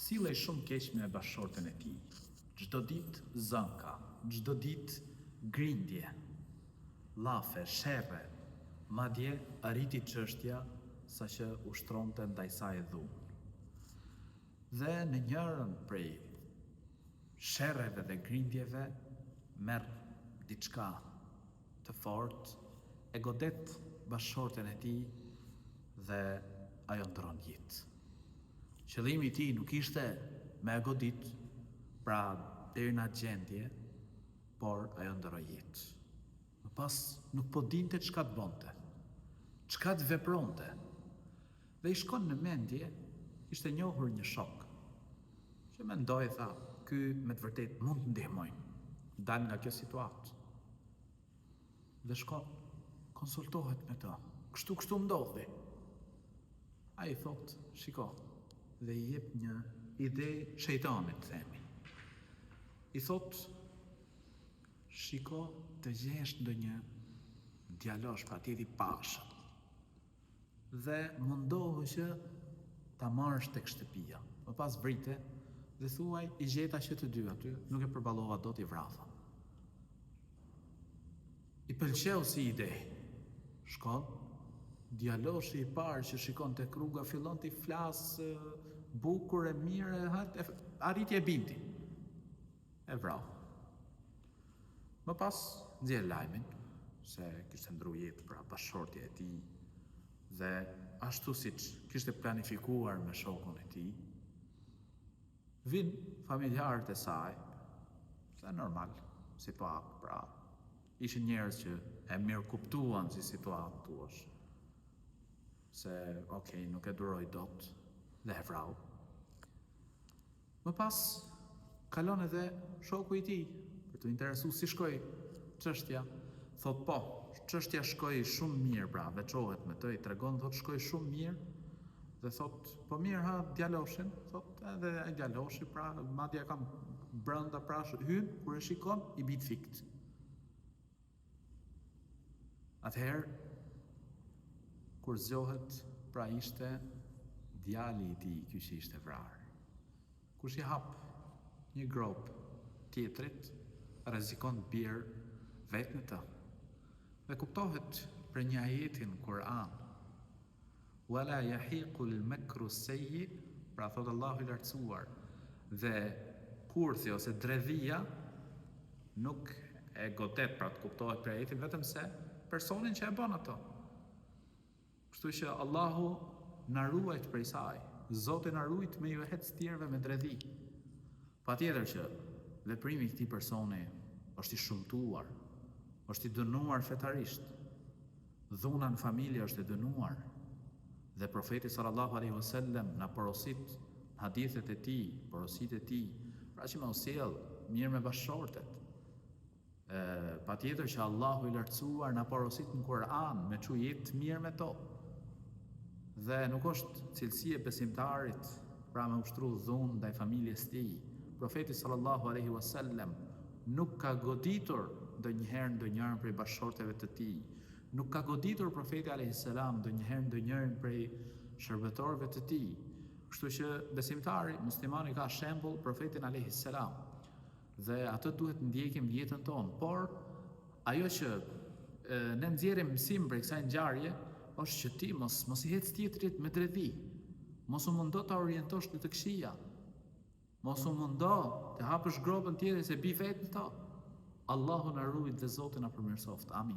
Sillej shumë keq me bashkëshorten e tij. Çdo ditë zënka, çdo ditë grindje, llafe, sherre, madje arriti çështja saqë ushtronte ndaj saj dhunë. Dhe në njërin prej sherreve dhe grindjeve merr diçka të fortë, e godet bashkëshorten e tij dhe ajo ndron jetë. Qëllimi i tij nuk ishte me e godit, pra deri në atë gjendje, por ajo ndroi jetë. Më pas nuk po dinte çka të bonte, çka të vepronte. Dhe i shkon në mendje, ishte njohur një shok, që mendoi tha, ky me të vërtet mund të ndihmojnë, dal nga kjo situatë. Dhe shkon, konsultohet me të, kështu ndodhi. Ai thot, shiko, dhe i jep një ide shejtanit, themi. I thot, shiko të gjesh ndonjë djalosh patjetër i pashëm, dhe mundohu që ta marrësh tek shtëpia. Më pas vrite dhe thuaj i gjeta që të dy aty, nuk e përballova dot, i vrava. I pëlqeu si ide. Shkon, djaloshi i parë që shikon tek rruga fillon t'i flasë bukur e mirë, arriti e binti. E vrau. Më pas nxjerr lajmin se kishte ndru jetë pra bashkëshortja e tij dhe ashtu siç kishte planifikuar me shokun e tij, vin familjarët e saj, se normal, situatë, pra ishin njerëz që e mirë kuptuan si situatë thuash, se okej, nuk e duroj dot dhe e vrau. Më pas kalon edhe shoku i tij për të interesuar si shkoi çështja. Thot po, çështja shkoi shumë mirë, pra veçohet me të, i tregon, thot shkoi shumë mirë, dhe thot po mirë ha djaloshin, thot edhe ai djaloshi, pra madje kam brenda, pra hyn, kur e shikon i bit fikt. Atëherë kur zgjohet, pra ishte djali i tij, ky që ishte vrarë. Kush i hap një grop tjetrit, rrezikon të bjerë vetë në të. Dhe kuptohet për një ajetin Kur'an, wala yahiqu al-makru sayyi, pra thot Allahu i lartësuar, dhe kurthi ose dredhia nuk e godet, pra të kuptohet për ajetin, vetëm se personin që e bën ato. Kështu që Allahu na ruajt prej saj, Zoti na ruajt me ju hec tjerëve me dredhi. Patjetër që veprimi i këtij personi është i shëmtuar, është i dënuar fetarisht. Dhuna në familje është e dënuar. Dhe profeti sallallahu alaihi wasallam na porosit hadithet e tij, porositë e tij, pra që më sjell mirë me bashkëshortet. Patjetër që Allahu i lartësuar na porosit në Kur'an me çu jetë mirë me to. Dhe nuk është cilësi e besimtarit pra me ushtru dhunë ndaj familjes tij. Profeti sallallahu alaihi wasallam nuk ka goditur ndonjëherë prej bashkëshorteve të tij. Nuk ka goditur profeti alaihi salam ndonjëherë prej shërbëtorëve të tij. Kështu që besimtari, muslimani ka shembull profetin alaihi salam. Dhe atë duhet ndjekim në jetën tonë, por ajo që ne nxjerrim mësim prej kësaj ngjarje është që ti mos i hec tjetrit me dredhi, mos u mundo ta orientosh në të këqija, mos u mundo të hapësh gropën tjetrit se bi vetë në to. Allahu na ruaj dhe Zoti na përmirësoft. Amin.